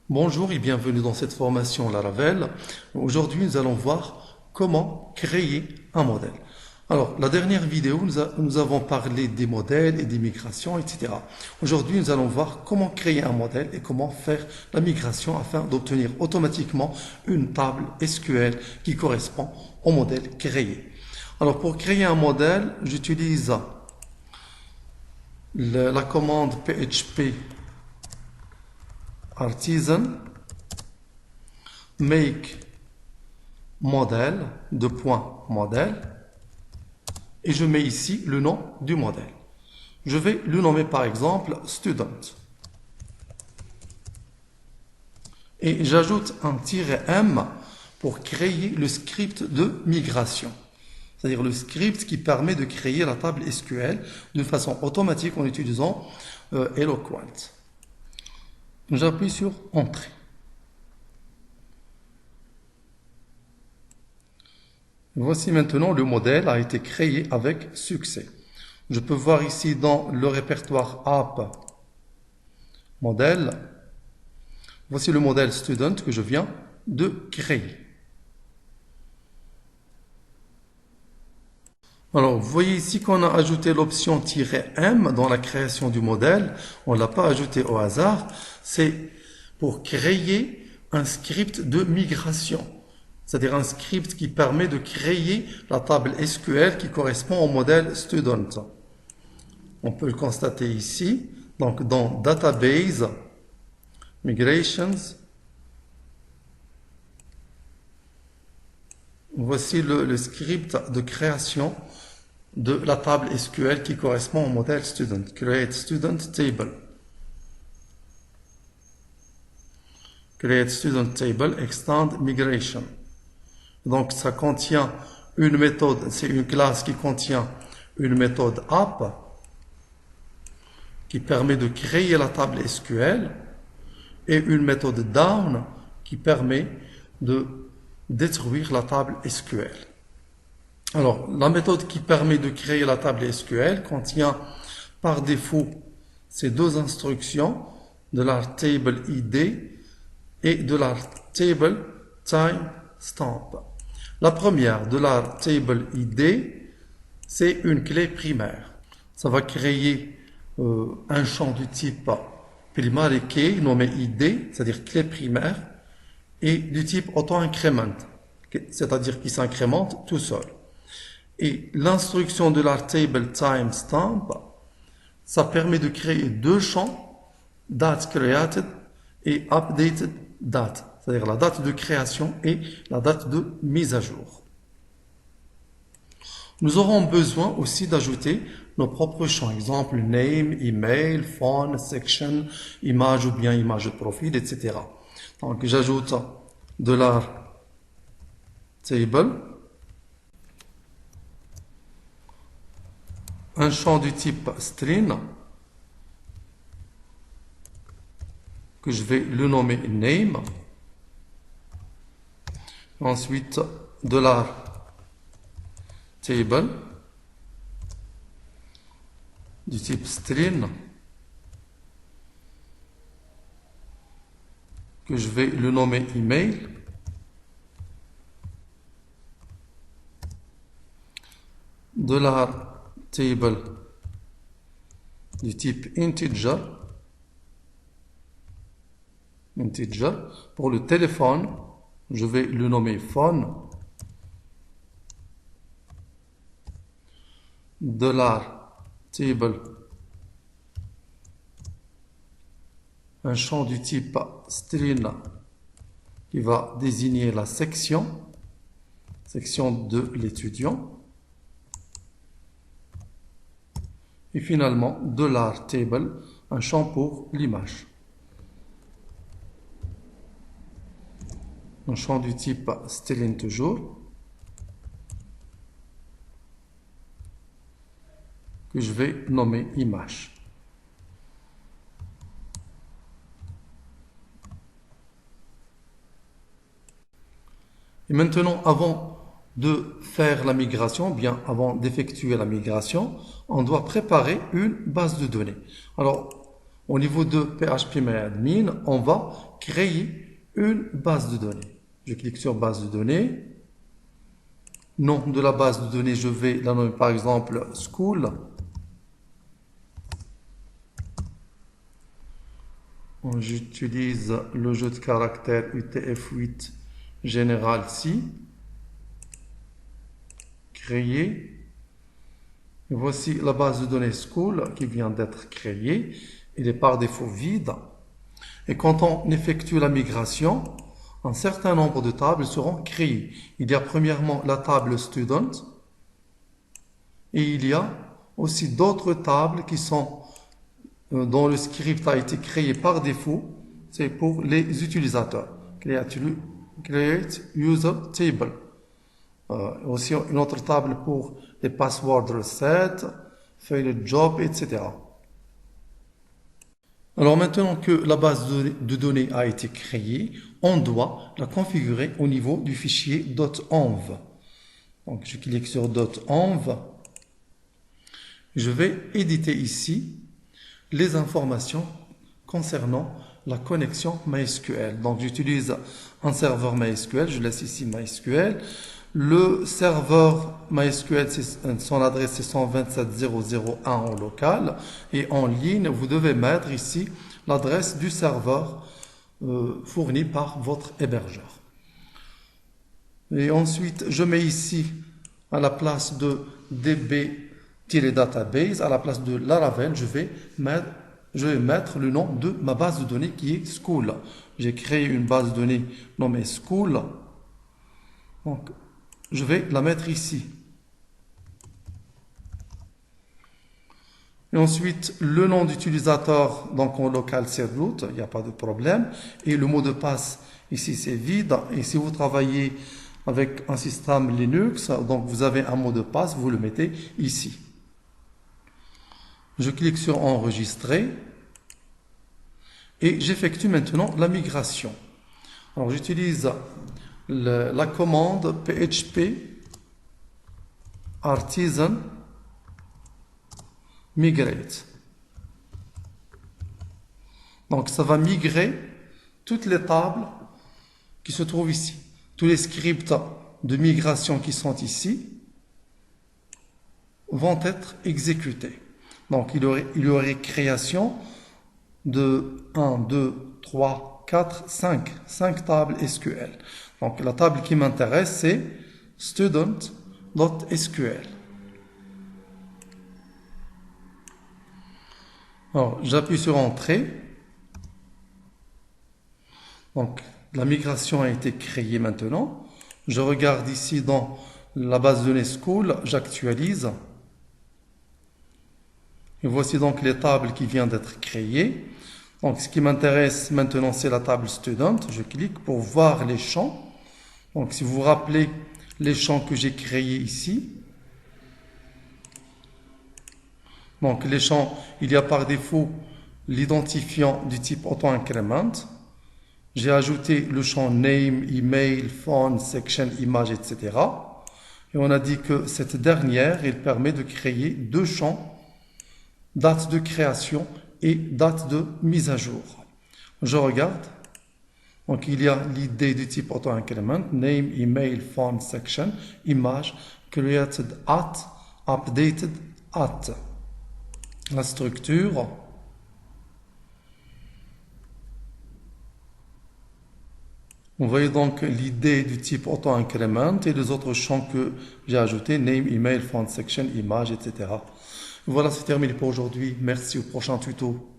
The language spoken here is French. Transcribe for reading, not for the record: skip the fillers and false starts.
Bonjour et bienvenue dans cette formation Laravel. Aujourd'hui, nous allons voir comment créer un modèle. Alors, la dernière vidéo, nous avons parlé des modèles et des migrations, etc. Aujourd'hui, nous allons voir comment créer un modèle et comment faire la migration afin d'obtenir automatiquement une table SQL qui correspond au modèle créé. Alors, pour créer un modèle, j'utilise la commande PHP artisan make modèle de point modèle et je mets ici le nom du modèle. Je vais le nommer par exemple student et j'ajoute un "-m" pour créer le script de migration, c'est-à-dire le script qui permet de créer la table SQL de façon automatique en utilisant Eloquent. J'appuie sur Entrée. Voici maintenant le modèle a été créé avec succès. Je peux voir ici dans le répertoire App Modèle. Voici le modèle Student que je viens de créer. Alors, vous voyez ici qu'on a ajouté l'option "-m" dans la création du modèle. On ne l'a pas ajouté au hasard. C'est pour créer un script de migration. C'est-à-dire un script qui permet de créer la table SQL qui correspond au modèle Student. On peut le constater ici. Donc, dans Database, Migrations, voici le script de création de la table SQL qui correspond au modèle Student. Create Student Table. Create Student Table, Extend Migration. Donc, ça contient une méthode, c'est une classe qui contient une méthode app qui permet de créer la table SQL et une méthode down qui permet de détruire la table SQL. Alors, la méthode qui permet de créer la table SQL contient par défaut ces deux instructions de la table ID et de la table timestamp. La première de la table ID, c'est une clé primaire. Ça va créer un champ du type primary key nommé ID, c'est-à-dire clé primaire, et du type auto-increment, c'est-à-dire qui s'incrémente tout seul. Et l'instruction de la table timestamp, ça permet de créer deux champs, date created et updated date, c'est-à-dire la date de création et la date de mise à jour. Nous aurons besoin aussi d'ajouter nos propres champs, exemple name, email, phone, section, image ou bien image de profil, etc. Donc j'ajoute $table, un champ du type string que je vais le nommer name. Ensuite, $table du type string que je vais le nommer email. $table du type integer pour le téléphone, je vais le nommer phone. $table un champ du type string qui va désigner la section de l'étudiant. Et finalement, $table, un champ pour l'image. Un champ du type string toujours, que je vais nommer image. Et maintenant, avant de faire la migration, bien avant d'effectuer la migration, on doit préparer une base de données. Alors, au niveau de PHPMyAdmin, on va créer une base de données. Je clique sur base de données. Nom de la base de données, je vais la nommer par exemple school. J'utilise le jeu de caractères UTF-8 général ici. Créer. Et voici la base de données school qui vient d'être créée. Il est par défaut vide. Et quand on effectue la migration, un certain nombre de tables seront créées. Il y a premièrement la table student et il y a aussi d'autres tables qui sont dont le script a été créé par défaut. C'est pour les utilisateurs. Create user table. Aussi une autre table pour les passwords reset, failed job, etc. Alors maintenant que la base de données a été créée, on doit la configurer au niveau du fichier .env. Donc je clique sur .env. Je vais éditer ici les informations concernant la connexion MySQL. Donc j'utilise un serveur MySQL, je laisse ici MySQL. Le serveur MySQL, son adresse est 127.0.0.1 en local et en ligne, vous devez mettre ici l'adresse du serveur fourni par votre hébergeur. Et ensuite, je mets ici à la place de db-database, à la place de Laravel, je vais mettre le nom de ma base de données qui est school. J'ai créé une base de données nommée school. Donc, je vais la mettre ici. Et ensuite, le nom d'utilisateur, donc en local c'est root, il n'y a pas de problème. Et le mot de passe, ici c'est vide. Et si vous travaillez avec un système Linux, donc vous avez un mot de passe, vous le mettez ici. Je clique sur enregistrer. Et j'effectue maintenant la migration. Alors j'utilise la commande php artisan migrate. Donc ça va migrer toutes les tables qui se trouvent ici. Tous les scripts de migration qui sont ici vont être exécutés. Donc il y aurait création de 1, 2, 3, 4, 5 tables SQL. Donc la table qui m'intéresse c'est student.sql. Alors j'appuie sur entrée. Donc la migration a été créée maintenant. Je regarde ici dans la base de données school, j'actualise. Et voici donc les tables qui viennent d'être créées. Donc ce qui m'intéresse maintenant c'est la table student. Je clique pour voir les champs. Donc si vous vous rappelez les champs que j'ai créés ici. Donc les champs, il y a par défaut l'identifiant du type auto-increment. J'ai ajouté le champ name, email, phone, section, image, etc. Et on a dit que cette dernière, il permet de créer deux champs, date de création et date de mise à jour. Je regarde. Donc il y a l'idée du type auto-increment, name, email, phone, section, image, created at, updated at. La structure. Vous voyez donc l'idée du type auto-increment et les autres champs que j'ai ajoutés, name, email, phone, section, image, etc. Voilà, c'est terminé pour aujourd'hui. Merci, au prochain tuto.